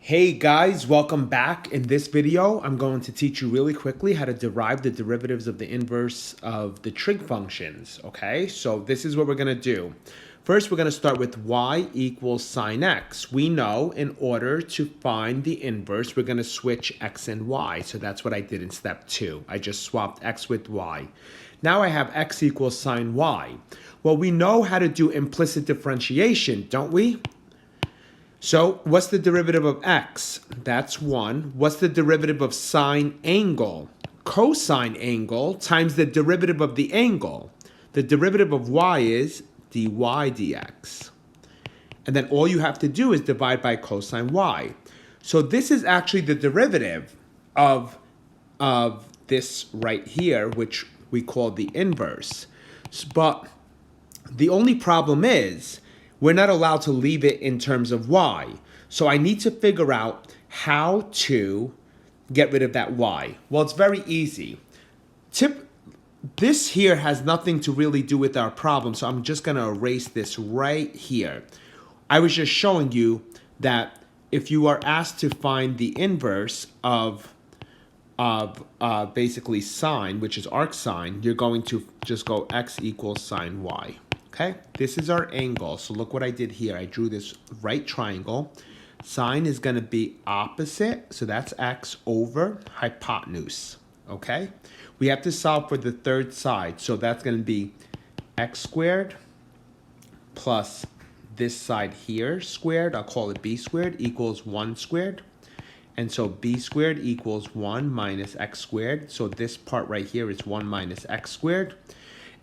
Hey guys, welcome back. In this video, I'm going to teach you really quickly how to derive the derivatives of the inverse of the trig functions, okay? So this is what we're gonna do. First, we're gonna start with y equals sine x. We know in order to find the inverse, we're gonna switch x and y. So that's what I did in step 2. I just swapped x with y. Now I have x equals sine y. Well, we know how to do implicit differentiation, don't we? So what's the derivative of x? That's 1. What's the derivative of sine angle? Cosine angle times the derivative of the angle. The derivative of y is dy dx. And then all you have to do is divide by cosine y. So this is actually the derivative of this right here, which we call the inverse. But the only problem is we're not allowed to leave it in terms of y. So I need to figure out how to get rid of that y. Well, it's very easy. This here has nothing to really do with our problem, so I'm just going to erase this right here. I was just showing you that if you are asked to find the inverse of basically sine, which is arcsine, you're going to just go x equals sine y. Okay, this is our angle. So look what I did here. I drew this right triangle. Sine is going to be opposite, so that's x over hypotenuse. Okay, we have to solve for the third side. So that's going to be x squared plus this side here squared, I'll call it b squared, equals 1 squared. And so b squared equals 1 minus x squared. So this part right here is 1 minus x squared.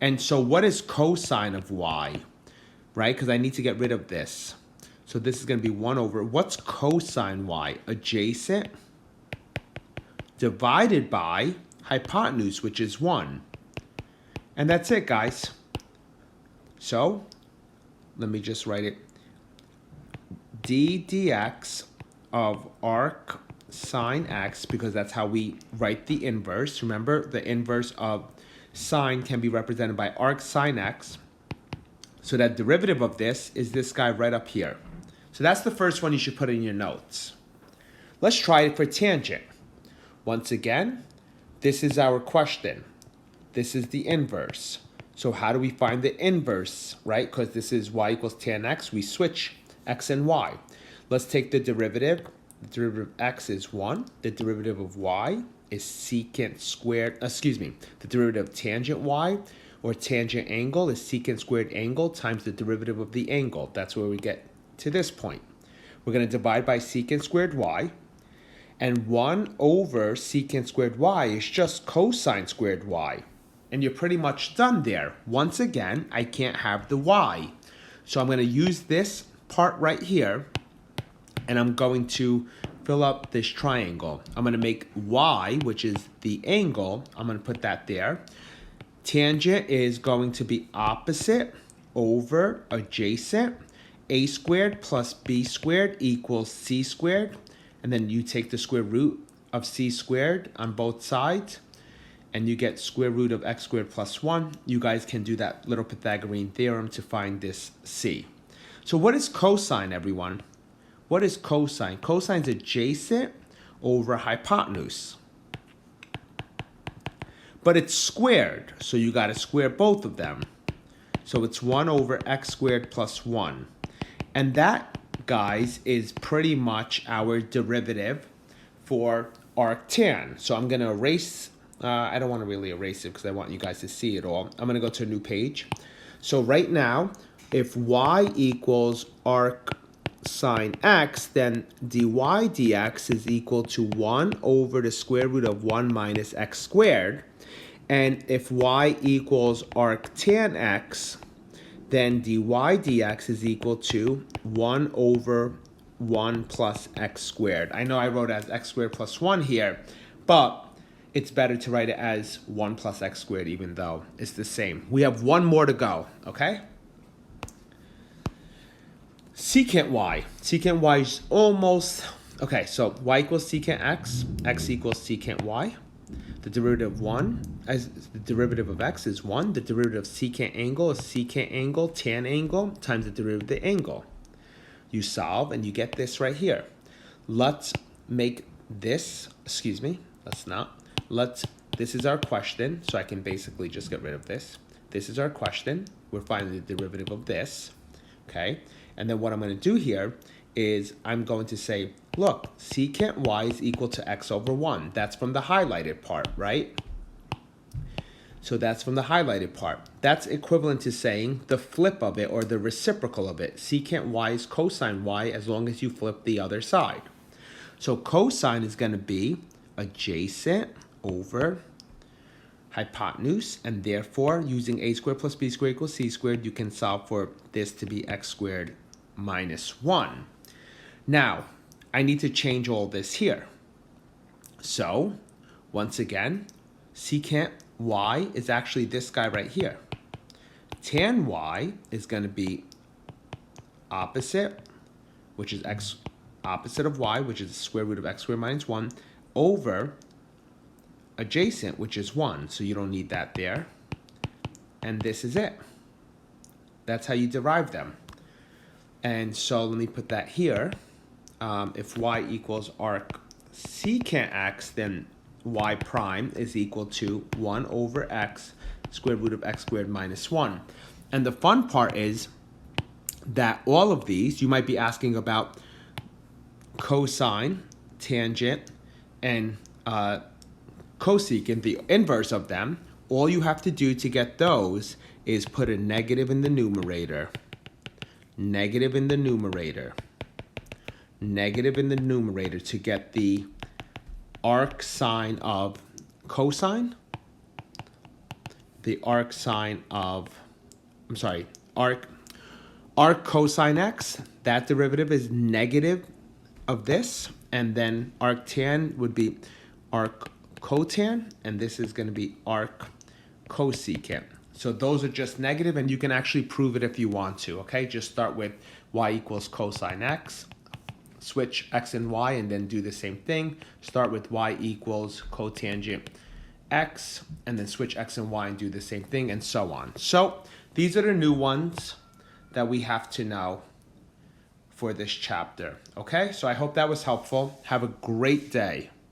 And so what is cosine of y, right? Because I need to get rid of this. So this is going to be 1 over, what's cosine y? Adjacent divided by hypotenuse, which is 1. And that's it, guys. So let me just write it. D dx of arc sine x, because that's how we write the inverse. Remember, the inverse of sine can be represented by arc sine x. So that derivative of this is this guy right up here. So that's the first one you should put in your notes. Let's try it for tangent. Once again, this is our question. This is the inverse. So how do we find the inverse, right? Because this is y equals tan x. We switch x and y. Let's take the derivative. The derivative of x is 1. The derivative of y is secant squared, the derivative of tangent y, or tangent angle, is secant squared angle times the derivative of the angle. That's where we get to this point. We're going to divide by secant squared y, and 1 over secant squared y is just cosine squared y. And you're pretty much done there. Once again, I can't have the y. So I'm going to use this part right here, and I'm going to fill up this triangle. I'm going to make y, which is the angle, I'm going to put that there. Tangent is going to be opposite over adjacent. A squared plus b squared equals c squared. And then you take the square root of c squared on both sides, and you get square root of x squared plus 1. You guys can do that little Pythagorean theorem to find this c. So what is cosine, everyone? What is cosine? Cosine is adjacent over hypotenuse. But it's squared, so you got to square both of them. So it's 1 over x squared plus 1. And that, guys, is pretty much our derivative for arctan. So I'm going to erase, I don't want to really erase it because I want you guys to see it all. I'm going to go to a new page. So right now, if y equals arc sine x, then dy dx is equal to 1 over the square root of 1 minus x squared. And if y equals arctan x, then dy dx is equal to 1 over 1 plus x squared. I know I wrote it as x squared plus 1 here, but it's better to write it as 1 plus x squared, even though it's the same. We have one more to go, okay? Secant y. Secant y is almost, okay, so y equals secant x, x equals secant y. The derivative of 1, as the derivative of x is 1. The derivative of secant angle is secant angle, tan angle, times the derivative of the angle. You solve and you get this right here. let's make this, excuse me, let's not. This is our question, so I can basically just get rid of this. This is our question. We're finding the derivative of this, okay? And then what I'm going to do here is I'm going to say, look, secant y is equal to x over 1. That's from the highlighted part, right? So that's from the highlighted part. That's equivalent to saying the flip of it or the reciprocal of it. Secant y is cosine y as long as you flip the other side. So cosine is going to be adjacent over hypotenuse, and therefore using a squared plus b squared equals c squared, you can solve for this to be x squared minus 1. Now, I need to change all this here. So, once again, secant y is actually this guy right here. Tan y is going to be opposite, which is x opposite of y, which is the square root of x squared minus 1, over adjacent, which is 1, so you don't need that there. And this is it. That's how you derive them. And so let me put that here. If y equals arcsecant x, then y prime is equal to 1 over x square root of x squared minus 1. And the fun part is that all of these, you might be asking about cosine, tangent, and cosecant, the inverse of them. All you have to do to get those is put a negative in the numerator, negative in the numerator, negative in the numerator to get the arcsine of cosine, the arcsine of, I'm sorry, arc cosine x, that derivative is negative of this, and then arctan would be arccotan, and this is going to be arccosecant. So those are just negative, and you can actually prove it if you want to, okay? Just start with y equals cosine x, switch x and y, and then do the same thing. Start with y equals cotangent x, and then switch x and y and do the same thing, and so on. So these are the new ones that we have to know for this chapter, okay? So I hope that was helpful. Have a great day.